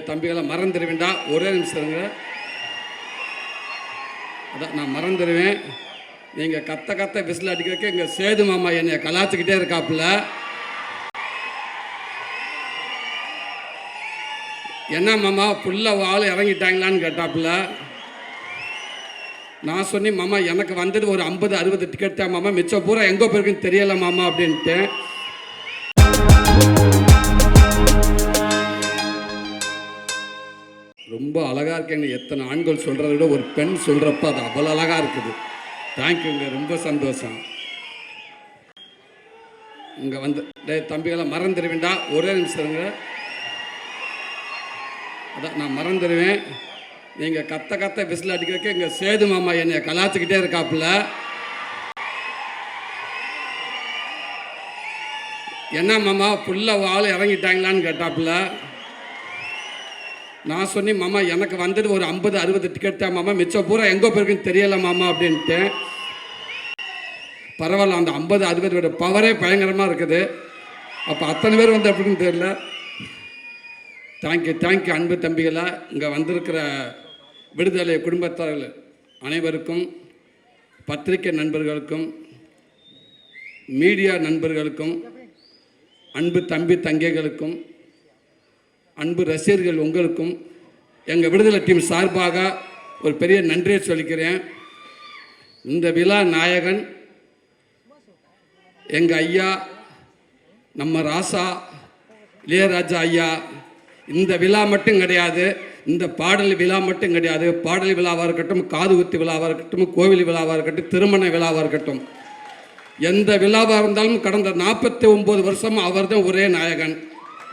தம்பிகளை மறந்துடுவேன்டா, ஒரே நிமிஷம் இருங்க. அதான் நான் மறந்துடுவேன். நீங்கள் கத்த விசில் அடிக்கிறதுக்கு எங்கள் சேது மாமா என்னை கலாச்சிக்கிட்டே இருக்காப்புல. என்ன மாமா ஃபுல்லாக ஆள் இறங்கிட்டாங்களான்னு கேட்டாப்புல. நான் சொன்னேன், மாமா எனக்கு வந்தது ஒரு 50-60 டிக்கெட் தான் மாமா, மிச்சம் பூரா எங்கே போயிருக்குன்னு தெரியல மாமா அப்படின்ட்டு. ரொம்ப அழகாக இருக்கேங்க. எத்தனை ஆண்கள் சொல்கிறத விட ஒரு பெண் சொல்கிறப்ப அது அவ்வளோ அழகாக இருக்குது. தேங்க்யூங்க, ரொம்ப சந்தோஷம். இங்கே வந்து தம்பிகளை மறந்துடுவேன்டா, ஒரே நிமிஷம் இருங்க. அதான் நான் மறந்துடுவேன். நீங்கள் கத்த விசில் அடிக்கிறதுக்கு எங்கள் சேது மாமா என்னை கலாச்சிக்கிட்டே இருக்காப்புல. என்ன மாமா ஃபுல்லாக ஆள் இறங்கிட்டாங்களான்னு கேட்டாப்புல. நான் சொன்னேன், மாமா எனக்கு வந்தது ஒரு 50-60 டிக்கெட் தான் மாமா, மிச்சம் பூரா எங்கே போயிருக்குன்னு தெரியல மாமா அப்படின்ட்டு. பரவாயில்ல, அந்த 50-60 பவரே பயங்கரமாக இருக்குது. அப்போ அத்தனை பேர் வந்து எப்படின்னு தெரியல. தேங்க்யூ அன்பு தம்பிகளா. இங்கே வந்திருக்கிற விடுதலை குடும்பத்தார்கள் அனைவருக்கும், பத்திரிகை நண்பர்களுக்கும், மீடியா நண்பர்களுக்கும், அன்பு தம்பி தங்கைகளுக்கும், அன்பு ரசிகர்கள் உங்களுக்கும் எங்கள் விடுதலை டீம் சார்பாக ஒரு பெரிய நன்றியை சொல்லிக்கிறேன். இந்த விழா நாயகன் எங்கள் ஐயா, நம்ம ராசா இளையராஜா ஐயா. இந்த விழா மட்டும் கிடையாது, இந்த பாடல் விழா மட்டும் கிடையாது. பாடல் விழாவாக இருக்கட்டும், காது குத்து விழாவாக இருக்கட்டும், கோவில் விழாவாக இருக்கட்டும், திருமண விழாவாக இருக்கட்டும், எந்த விழாவாக இருந்தாலும் கடந்த 49 வருஷம் அவர் தான் ஒரே நாயகன்.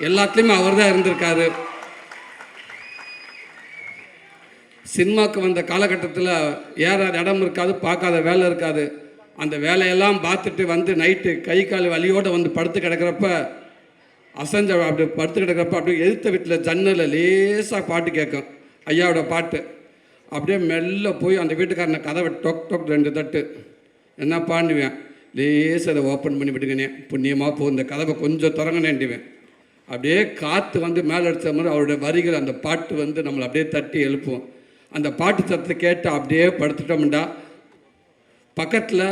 எல்லாத்துலேயுமே அவர் தான் இருந்திருக்காரு. சினிமாவுக்கு வந்த காலகட்டத்தில் ஏறாத இடம் இருக்காது, பார்க்காத வேலை இருக்காது. அந்த வேலையெல்லாம் பார்த்துட்டு வந்து நைட்டு கை கால் வலியோடு வந்து படுத்து கிடக்கிறப்ப, அசஞ்ச அப்படி படுத்து கிடக்கிறப்ப அப்படியே எதிர்த்த வீட்டில் ஜன்னலில் லேசாக பாட்டு கேட்கும், ஐயாவோட பாட்டு. அப்படியே மெல்ல போய் அந்த வீட்டுக்காரனை கதவை டொக் டொக் 2 தட்டு. என்ன பாண்டுவேன், லேசாக அதை ஓப்பன் பண்ணி விட்டுங்கண்ணே, புண்ணியமாக போ, இந்த கதவை கொஞ்சம் திறங்கணேண்டுவேன். அப்படியே காற்று வந்து மேலே அடித்த மாதிரி அவருடைய வரிகள், அந்த பாட்டு வந்து நம்மளை அப்படியே தட்டி எழுப்புவோம். அந்த பாட்டு சத்தத்தை கேட்டு அப்படியே படுத்துட்டோம்டா, பக்கத்தில்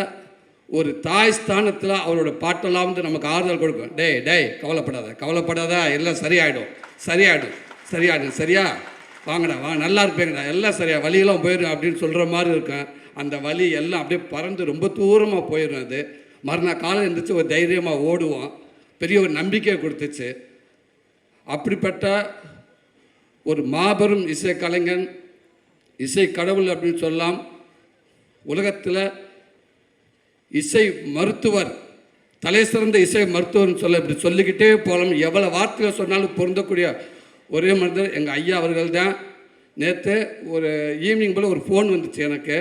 ஒரு தாய் ஸ்தானத்தில் அவரோட பாட்டெல்லாம் வந்து நமக்கு ஆறுதல் கொடுக்கும். டேய் கவலைப்படாத, எல்லாம் சரியாயிடும் சரியா, வாங்கடா நல்லா இருப்பேங்கடா, எல்லாம் சரியா, வலியெல்லாம் போயிடும் அப்படின்னு சொல்கிற மாதிரி இருக்கும். அந்த வலி எல்லாம் அப்படியே பறந்து ரொம்ப தூரமாக போயிடும். அது மறுநாள் காலம் இருந்துச்சு, ஒரு தைரியமாக ஓடுவோம். பெரிய ஒரு நம்பிக்கையை கொடுத்துச்சு. அப்படிப்பட்ட ஒரு மாபெரும் இசை கலைஞன், இசை கடவுள் அப்படின்னு சொல்லலாம். உலகத்தில் இசை மருத்துவர், தலை சிறந்த இசை மருத்துவர்னு சொல்ல இப்படி சொல்லிக்கிட்டே போகலாம். எவ்வளோ வார்த்தைகள் சொன்னாலும் பொருந்தக்கூடிய ஒரே மனிதர் எங்கள் ஐயா அவர்கள் தான். நேற்று ஒரு ஈவினிங் போல் ஒரு ஃபோன் வந்துச்சு எனக்கு.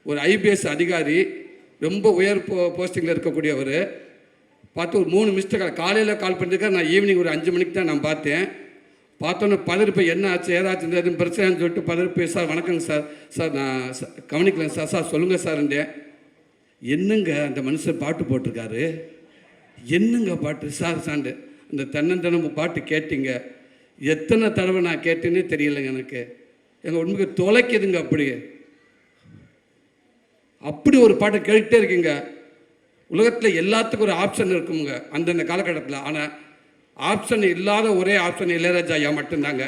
ஒரு IPS அதிகாரி, ரொம்ப உயர் போஸ்டிங்கில் இருக்கக்கூடியவர். பார்த்து ஒரு 3 மிஸ்டேக் காலையில் கால் பண்ணியிருக்காரு. நான் ஈவினிங் ஒரு 5 மணிக்கு தான் நான் பார்த்தேன். பார்த்தோன்னே பதறிப்பை, என்ன ஆச்சு ஏதாச்சும் எதுவும் பிரச்சனைன்னு சொல்லிட்டு பதறிப்பை, சார் வணக்கங்க சார் நான் கவனிக்கலைங்க சார் சொல்லுங்கள் சார்ன்றேன். என்னங்க அந்த மனுஷன் பாட்டு போட்டிருக்காரு, என்னங்க பாட்டு சாண்டு, அந்த தென்னந்தனமும் பாட்டு கேட்டீங்க, எத்தனை தடவை நான் கேட்டேன்னே தெரியலைங்க எனக்கு. எங்கள் உண்மைக்கு தொலைக்குதுங்க. அப்படி ஒரு பாட்டை கேட்டுகிட்டே இருக்கீங்க. உலகத்தில் எல்லாத்துக்கும் ஒரு ஆப்ஷன் இருக்குங்க அந்தந்த காலகட்டத்தில். ஆனால் ஆப்ஷன் இல்லாத ஒரே ஆப்ஷன் இளையராஜா ஐயா மட்டும்தாங்க.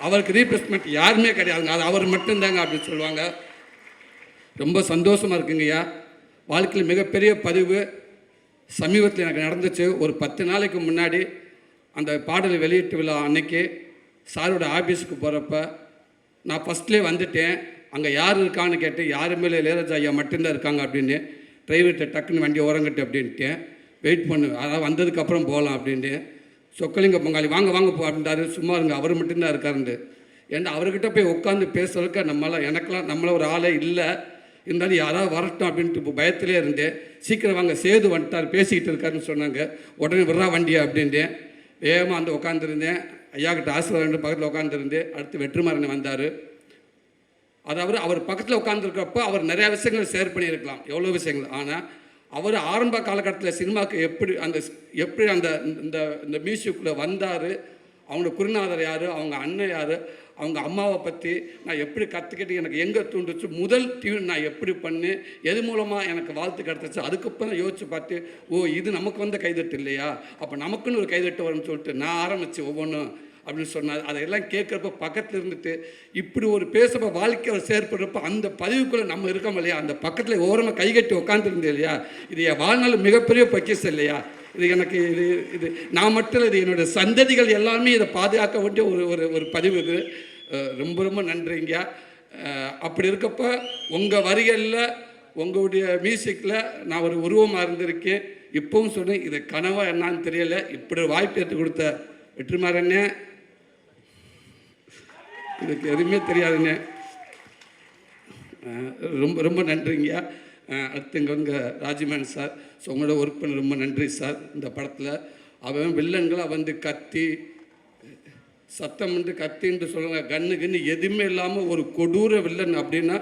அவருக்கு ரீப்ளேஸ்மெண்ட் யாருமே கிடையாதுங்க, அது அவர் மட்டும்தாங்க அப்படின்னு சொல்லுவாங்க. ரொம்ப சந்தோஷமாக இருக்குங்கய்யா. வாழ்க்கையில் மிகப்பெரிய பதிவு சமீபத்தில் எனக்கு நடந்துச்சு. ஒரு 10 நாளைக்கு முன்னாடி அந்த பாடல் வெளியீட்டு விழா அன்னைக்கு சாரோட ஆஃபீஸுக்கு போகிறப்ப நான் ஃபஸ்ட்லேயே வந்துட்டேன். அங்கே யார் இருக்கான்னு கேட்டு, யாருமே இல்லை, இளையராஜா ஐயா மட்டும்தான் இருக்காங்க அப்படின்னு. டிரைவர்கிட்ட டக்குன்னு வண்டி ஓரங்கட்டு அப்படின்ட்டு வெயிட் பண்ணு, அதாவது வந்ததுக்கப்புறம் போகலாம் அப்படின்ட்டு. சொக்கலிங்க பொங்காளி வாங்க போ அப்படின்றாரு. சும்மா இருங்க, அவர் மட்டும்தான் இருக்காருண்டு. ஏன்னா அவர்கிட்ட போய் உட்காந்து பேசுறதுக்கு நம்மள ஒரு ஆளே இல்லை. இருந்தாலும் யாராவது வரட்டும் அப்படின்ட்டு இப்போ பயத்திலே இருந்தேன். சீக்கிரம் வாங்க, சேது வந்துட்டார், பேசிக்கிட்டு இருக்காருன்னு சொன்னாங்க. உடனே விட்றா வண்டியா அப்படின்ட்டு வேகமாக வந்து உட்காந்துருந்தேன். ஐயா கிட்ட ஆசீர்வாதம் பக்கத்தில் உட்காந்துருந்தேன். அடுத்து வெற்றிமாறன் வந்தார். அதாவது அவர் பக்கத்தில் உட்காந்துருக்கப்போ அவர் நிறையா விஷயங்களை ஷேர் பண்ணியிருக்கலாம், எவ்வளோ விஷயங்கள். ஆனால் அவர் ஆரம்ப காலகட்டத்தில் சினிமாவுக்கு எப்படி அந்த இந்த மியூசிக்கில் வந்தார், அவங்க குருநாதர் யார், அவங்க அண்ணன் யார், அவங்க அம்மாவை பற்றி நான் எப்படி கற்றுக்கிட்டு எனக்கு எங்கே தூண்டுச்சு, முதல் டியூன் நான் எப்படி பண்ணி எது மூலமாக எனக்கு வாழ்த்து கிடச்சிச்சு, அதுக்கப்புறம் யோசித்து பார்த்து இது நமக்கு வந்த கைதட்டு இல்லையா, அப்போ நமக்குன்னு ஒரு கைதட்டு வரும்னு சொல்லிட்டு நான் ஆரம்பித்து ஒவ்வொன்றும் அப்படின்னு சொன்னார். அதையெல்லாம் கேட்குறப்ப பக்கத்தில் இருந்துட்டு இப்படி ஒரு பேசப்போ வாழ்க்கை அவர் செயற்படுறப்போ அந்த பதிவுக்குள்ளே நம்ம இருக்கோம் இல்லையா, அந்த பக்கத்தில் ஓரமாக கைகட்டி உட்காந்துருந்தேன் இல்லையா, இது என் வாழ்நாள் மிகப்பெரிய பொக்கிஷம் இல்லையா. இது எனக்கு இது நான் மட்டும் இது என்னோடய சந்ததிகள் எல்லாமே இதை பாதுகாக்க வேண்டிய ஒரு பதிவு. இது ரொம்ப ரொம்ப நன்றிங்க. அப்படி இருக்கப்போ உங்கள் வரிகளில் உங்களுடைய மியூசிக்கில் நான் ஒரு உருவமாக இருந்திருக்கேன். இப்போவும் சொன்னேன், இது கனவா என்னான்னு தெரியலை. இப்படி வாய்ப்பு எடுத்து கொடுத்த வெற்றிமாறண்ணே, இதுக்கு எதுவுமே தெரியாதுண்ணே, ரொம்ப ரொம்ப நன்றிங்க. அடுத்து இங்கே உங்கள் ராஜ்மேன் சார், ஸோ உங்களோட ஒர்க் பண்ண ரொம்ப நன்றி சார். இந்த படத்தில் அவன் வில்லன்களாக வந்து கத்தி சத்தம் வந்து கத்தின்னு சொல்லுவாங்க, கன்னு எதுவுமே இல்லாமல் ஒரு கொடூர வில்லன் அப்படின்னா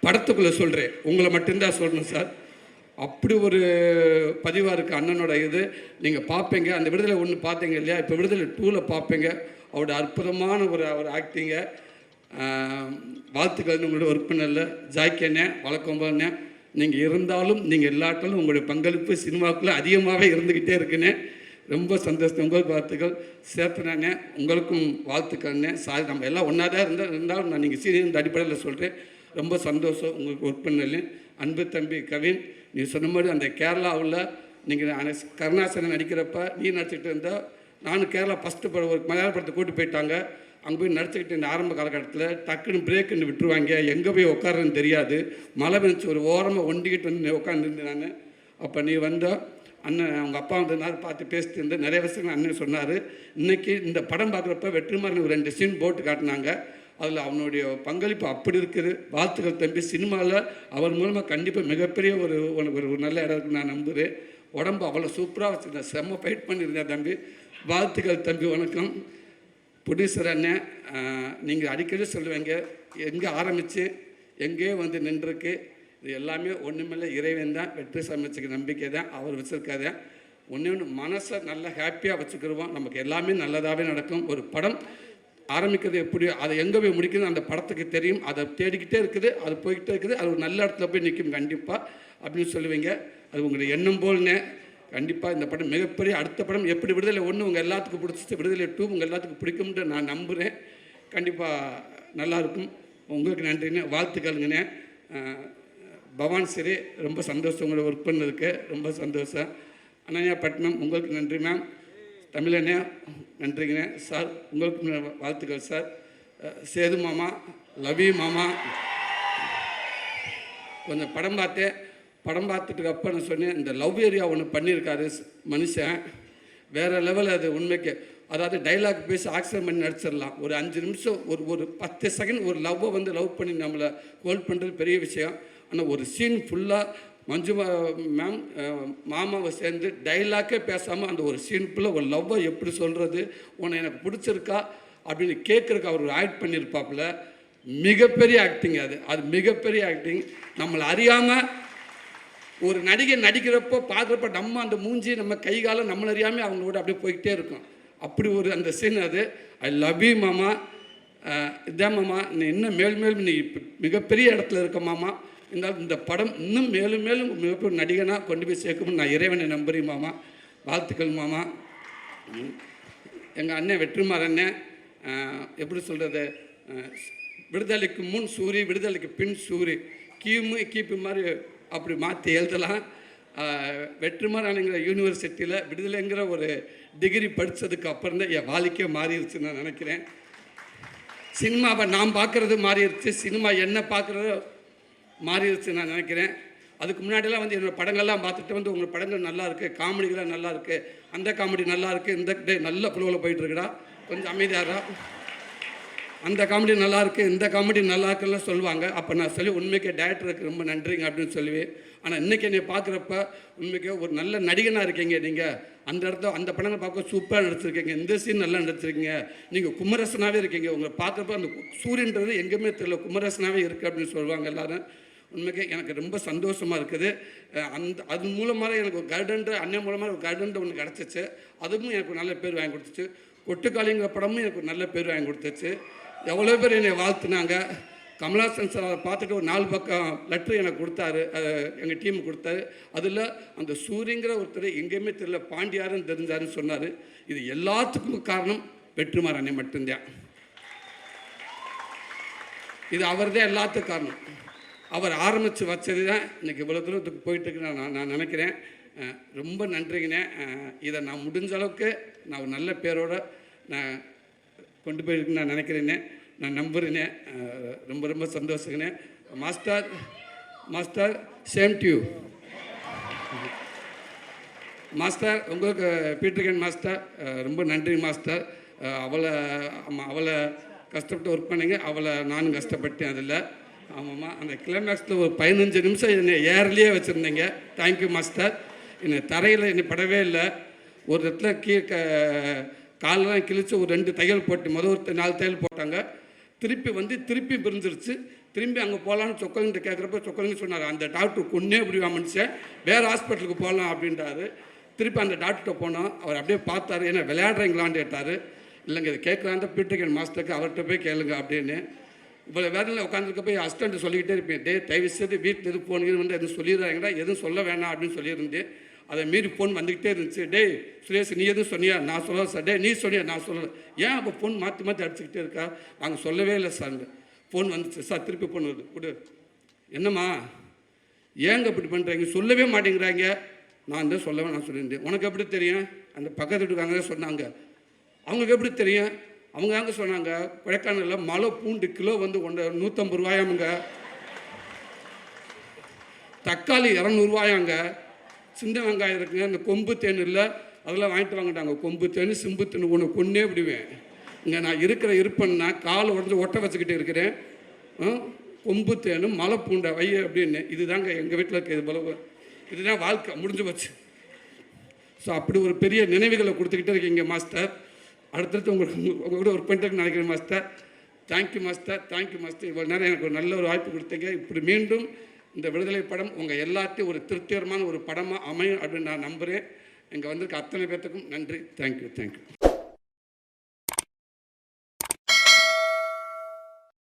படத்துக்குள்ளே சொல்கிறேன், உங்களை மட்டும்தான் சொல்லணும் சார். அப்படி ஒரு பதிவாக இருக்குது அண்ணனோட இது. நீங்கள் பார்ப்பீங்க, அந்த விடுதலை 1 பார்த்தீங்க இல்லையா, இப்போ விடுதலை 2ல் பார்ப்பீங்க. அவரோட அற்புதமான ஒரு ஆக்டிங்க. வாழ்த்துக்கள் உங்களோட ஒர்க் பண்ணல ஜாய்க்கண்ணே, வழக்கம்போண்ணே. நீங்கள் இருந்தாலும் நீங்கள் இல்லாட்டாலும் உங்களுடைய பங்களிப்பு சினிமாவுக்குள்ளே அதிகமாகவே இருந்துக்கிட்டே இருக்குண்ணே. ரொம்ப சந்தோஷம். உங்களுக்கு வாழ்த்துக்கள். சேர்த்துனானே, உங்களுக்கும் வாழ்த்துக்கள்ண்ணே. சாரி, நம்ம எல்லாம் ஒன்றா தான் இருந்தாலும் நான் நீங்கள் சீனியர் அடிப்படையில் சொல்கிறேன். ரொம்ப சந்தோஷம் உங்களுக்கு ஒர்க் பண்ணல. அன்பு தம்பி கவின், நீ சொன்ன மாதிரி அந்த கேரளாவில் நீங்கள் கருணாசனன் நடிக்கிறப்ப நீ நடிச்சுக்கிட்டு இருந்தால், நானும் கேரளா ஃபஸ்ட்டு ஒரு மலையாள படத்தை கூட்டு போயிட்டாங்க. அங்கே போய் நடிச்சுக்கிட்டு இந்த ஆரம்ப காலகட்டத்தில் டக்குன்னு பிரேக்குன்னு விட்டுருவாங்க, எங்கே போய் உட்காருன்னு தெரியாது. மழை வந்துச்சு, ஒரு ஓரமாக ஒண்டிக்கிட்டு வந்து உட்காந்துருந்து நான். அப்போ நீ வந்தால் அண்ணன் அவங்க அப்பா வந்ததுனால பார்த்து பேசிட்டு இருந்து நிறைய விஷயங்கள் அண்ணன் சொன்னார். இன்றைக்கி இந்த படம் பார்க்குறப்ப வெற்றிமாறன் ஒரு 2 சீன் போட்டு காட்டினாங்க. அதில் அவனுடைய பங்களிப்பு அப்படி இருக்குது. வாழ்த்துக்கள் தம்பி. சினிமாவில் அவர் மூலமாக கண்டிப்பாக மிகப்பெரிய ஒரு நல்ல இடம் இருக்குன்னு நான் நம்புகிறேன். உடம்பு அவ்வளோ சூப்பராக வச்சுருந்தேன், செம்ம ஃபைட் பண்ணியிருந்தேன் தம்பி. வாழ்த்துக்கள் தம்பி. வணக்கம். ப்ரொடியூசர் அண்ணன், நீங்கள் அடிக்கடி சொல்லுவீங்க, எங்கே ஆரம்பித்து எங்கேயோ வந்து நின்றுருக்கு. இது எல்லாமே ஒன்றுமில்லை, இறைவன் தான். வெற்றி சமைச்சுக்க நம்பிக்கை தான், அவர் வச்சுருக்காத. ஒன்று மனசை நல்லா ஹாப்பியாக வச்சுக்கிடுவோம், நமக்கு எல்லாமே நல்லதாகவே நடக்கும். ஒரு படம் ஆரம்பிக்கிறது எப்படி, அதை எங்கே போய் முடிக்கிறது அந்த படத்துக்கு தெரியும். அதை தேடிக்கிட்டே இருக்குது, அது போய்கிட்டே இருக்குது, அது ஒரு நல்ல இடத்துல போய் நிற்கும் கண்டிப்பாக அப்படின்னு சொல்லுவீங்க. அது உங்களுடைய எண்ணம் போல்னே. கண்டிப்பாக இந்த படம் மிகப்பெரிய அடுத்த படம் எப்படி விடுதலை 1 உங்கள் எல்லாத்துக்கும் பிடிச்சிச்சு, விடுதலை 2 உங்கள் எல்லாத்துக்கும் பிடிக்கும்னு நான் நம்புகிறேன். கண்டிப்பாக நல்லாயிருக்கும். உங்களுக்கு நன்றிண்ணே, வாழ்த்துக்கள்ங்கண்ணே. பவான் சரி, ரொம்ப சந்தோஷம் உங்களை ஒர்க் பண்ணதுக்கு, ரொம்ப சந்தோஷம். அனன்யா பட்னம், உங்களுக்கு நன்றி மேம். தமிழண்ணே நன்றிங்கண்ணே. சார் உங்களுக்கு வாழ்த்துக்கள் சார். சேது மாமா, லவி மாமா, கொஞ்சம் படம் பார்த்தேன். படம் பார்த்துட்டு அப்போ நான் சொன்னேன், இந்த லவ் ஏரியா ஒன்று பண்ணியிருக்காரு மனுஷன், வேறு லெவல். அது உண்மைக்கு, அதாவது டைலாக் பேசி ஆக்சிடென்ட் பண்ணி நடிச்சிடலாம். ஒரு 5 நிமிஷம் ஒரு 10 செகண்ட் ஒரு லவ்வை வந்து லவ் பண்ணி நம்மளை ஹோல்ட் பண்ணுறது பெரிய விஷயம். ஆனால் ஒரு சீன் ஃபுல்லாக மஞ்சு மேம் மாமாவை சேர்ந்து டைலாக்கே பேசாமல் அந்த ஒரு சீன் ஃபுல்லாக ஒரு லவ்வை எப்படி சொல்கிறது, உன்னை எனக்கு பிடிச்சிருக்கா அப்படின்னு கேட்குறக்கு அவர் ஆக்ட் பண்ணியிருப்பாப்புல. மிகப்பெரிய ஆக்டிங் அது மிகப்பெரிய ஆக்டிங். நம்மளை அறியாமல் ஒரு நடிகை நடிக்கிறப்போ பார்க்குறப்ப நம்ம அந்த மூஞ்சி நம்ம கை காலம் நம்மளை அறியாமல் அவங்களோட அப்படியே போய்கிட்டே இருக்கும். அப்படி ஒரு அந்த சீன் அது. ஐ லவ் யூ மாமா. இதான் மாமா, நீ இன்னும் மேலும் நீ மிகப்பெரிய இடத்துல இருக்க மாமா. இந்த படம் இன்னும் மேலும் மிகப்பெரிய நடிகனாக கொண்டு போய் சேர்க்கணும்னு நான் இறைவனை நம்புறேன் மாமா. வாழ்த்துக்கள் மாமா. எங்கள் அண்ணன் வெற்றிமாறண்ணன், எப்படி சொல்கிறது, விடுதலைக்கு முன் சூரி, விடுதலைக்கு பின் சூரி, கீப்பு மாதிரி அப்படி மாற்றி எழுதலாம். வெற்றிமாறன்ங்கிற யூனிவர்சிட்டியில் விடுதலைங்கிற ஒரு டிகிரி படித்ததுக்கு அப்புறம் தான் என் வாழ்க்கையே மாறிடுச்சுன்னு நான் நினைக்கிறேன். சினிமாவை நான் பார்க்குறது மாறிடுச்சு, சினிமா என்ன பார்க்குறது மாறிடுச்சு நான் நினைக்கிறேன். அதுக்கு முன்னாடியெல்லாம் வந்து என்னோடய படங்கள்லாம் பார்த்துட்டு வந்து உங்கள் படங்கள் நல்லா இருக்குது, காமெடிகள்லாம் நல்லா இருக்குது, அந்த காமெடி நல்லா இருக்குது, இந்த டே நல்ல ஃப்ளோவில் போயிட்டுருக்குடா, கொஞ்சம் அமைதியாரா, அந்த காமெடி நல்லா இருக்குது, இந்த காமெடி நல்லா இருக்குன்னு சொல்லுவாங்க. அப்போ நான் சொல்லி உண்மைக்கே டேரக்டருக்கு ரொம்ப நன்றிங்க அப்படின்னு சொல்லுவேன். ஆனால் இன்றைக்கி என்னை பார்க்குறப்ப உண்மைக்கே ஒரு நல்ல நடிகனாக இருக்கீங்க நீங்கள். அந்த இடத்துல அந்த படங்களை பார்க்க சூப்பராக நடிச்சிருக்கீங்க, இந்த சீன் நல்லா நடிச்சிருக்கீங்க, நீங்கள் குமரசனாகவே இருக்கீங்க. உங்களை பார்க்குறப்ப அந்த சூரியன்றது எங்கேயுமே தெரியல, குமரசனாகவே இருக்குது அப்படின்னு சொல்லுவாங்க எல்லோரும். உண்மைக்கே எனக்கு ரொம்ப சந்தோஷமாக இருக்குது. அது மூலமாக எனக்கு ஒரு கைடன்ட்டு, அண்ணன் மூலமாக ஒரு கைடன்ட்டு ஒன்று கிடச்சிச்சு. அதுவும் எனக்கு நல்ல பேர் வாங்கி கொடுத்துச்சு. கொட்டுக்காளிங்கிற படமும் எனக்கு ஒரு நல்ல பேர் வாங்கி கொடுத்துச்சு. எவ்வளோ பேர் என்னை வாழ்த்துனாங்க. கமலஹாசன் சார் அதை பார்த்துட்டு ஒரு 4 பக்கம் லெட்ரு எனக்கு கொடுத்தாரு, எங்கள் டீமுக்கு கொடுத்தாரு. அதில் அந்த சூரியங்கிற ஒருத்தர் எங்கேயுமே தெரியல, பாண்டியாருன்னு தெரிஞ்சாருன்னு சொன்னார். இது எல்லாத்துக்கும் காரணம் வெற்றிமாறன் அண்ணன் மட்டும்தான். இது அவர் தான் எல்லாத்துக்கும் காரணம். அவர் ஆரம்பித்து வச்சது தான் இன்றைக்கி இவ்வளோ தூரத்துக்கு போயிட்டுருக்கு நான் நினைக்கிறேன். ரொம்ப நன்றிங்கண்ணே. இதை நான் முடிஞ்ச அளவுக்கு நான் ஒரு நல்ல பேரோடு நான் கொண்டு போயிருக்குன்னு நான் நினைக்கிறேன்னே, நான் நம்புகிறேனே. ரொம்ப ரொம்ப சந்தோஷங்கண்ணே. Master master same to you master. உங்களுக்கு பீட்டர்கன் மாஸ்டர் ரொம்ப நன்றி மாஸ்டர். அவளை கஷ்டப்பட்டு ஒர்க் பண்ணிங்க, அவளை நானும் கஷ்டப்பட்டேன். அதில் ஆமாம்மா, அந்த கிளைமேக்ஸில் ஒரு 15 நிமிஷம் என்னை ஏர்லேயே வச்சுருந்தீங்க. Thank you master. என்னை தரையில் என்னை படவே இல்லை. ஒரு இடத்துல காலெலாம் கிழிச்சு ஒரு 2 தையல் போட்டு ஒரு 4 தையல் போட்டாங்க. திருப்பி பிரிஞ்சிருச்சு. திரும்பி அங்கே போகலான்னு சொக்கலிங்கிட்ட கேட்குறப்ப சொக்கலிங்க சொன்னார், அந்த டாக்டர் கொன்னே இப்படி மனுஷன், வேறு ஹாஸ்பிட்டலுக்கு போகலாம் அப்படின்றாரு. திருப்பி அந்த டாக்டர்கிட்ட போனோம். அவர் அப்படியே பார்த்தாரு, ஏன்னா விளையாடுறீங்களான்னு கேட்டார். இல்லைங்க இது கேட்கலான் பீட்டர்கன் மாஸ்டருக்கு அவர்கிட்ட போய் கேளுங்க அப்படின்னு. இவ்வளோ வேலையில் உட்காந்துருக்க போய் அசிஸ்டண்ட் சொல்லிக்கிட்டே இருப்பேன், தயவு செய்து வீட்டில் எதுவும் ஃபோனுக்கு வந்து எதுவும் சொல்லிடுறாங்கடா, எதுவும் சொல்ல வேணாம் அப்படின்னு சொல்லியிருந்தேன். அதை மீறி ஃபோன் வந்துக்கிட்டே இருந்துச்சு. சுரேஷ் நீ எதுவும் சொன்னியா? நான் சொல்ல சார். நீ சொன்னியா? நான் சொல்லலை. ஏன் அப்போ ஃபோன் மாற்றி அடிச்சுக்கிட்டே இருக்கா? நாங்கள் சொல்லவே இல்லை சார். ஃபோன் வந்துச்சு சார், திருப்பி ஃபோன் வருது, விடு. என்னம்மா ஏங்க இப்படி பண்ணுறீங்க? சொல்லவே மாட்டேங்கிறாங்க. நான் தான் சொல்லவே நான் சொல்லியிருந்தேன். உனக்கு எப்படி தெரியும்? அந்த பக்கத்து வீட்டுக்காரங்க தான் சொன்னாங்க. அவங்களுக்கு எப்படி தெரியும்? அவங்க தாங்க சொன்னாங்க, கொடைக்கானலில் மலை பூண்டு கிலோ வந்து 150 ரூபாயாமுங்க, தக்காளி 200 ரூபாயாங்க, சின்ன வெங்காயம் இருக்குங்க, இந்த கொம்பு தேன் இல்லை அதெல்லாம் வாங்கிட்டு வாங்கிட்டாங்க. கொம்பு தேன் சிம்பு தேன் ஒன்று கொன்னே விடுவேன். இங்கே நான் இருப்பேன்னா காலை உடஞ்சி ஒட்ட வச்சுக்கிட்டு இருக்கிறேன். கொம்பு தேனும் மலை பூண்டை வைய அப்படின்னு. இதுதாங்க எங்கள் வீட்டில் இருக்க இது போல. இதுதான் வாழ்க்கை முடிஞ்சு வச்சு. ஸோ அப்படி ஒரு பெரிய நினைவுகளை கொடுத்துக்கிட்டே இருக்கீங்க மாஸ்டர். அடுத்தடுத்து உங்கள் கூட ஒர்க் பண்ணிட்டு நினைக்கிறேன் master. Thank you master, thank you master. இவ்வளோ நேரம் எனக்கு ஒரு நல்ல ஒரு வாய்ப்பு கொடுத்தீங்க. இப்படி மீண்டும் இந்த விடுதலை படம் உங்கள் எல்லாத்தையும் ஒரு திருப்திகரமான ஒரு படமாக அமையும் அப்படின்னு நான் நம்புகிறேன். இங்கே வந்திருக்க அத்தனை பேர்த்துக்கும் நன்றி. தேங்க்யூ.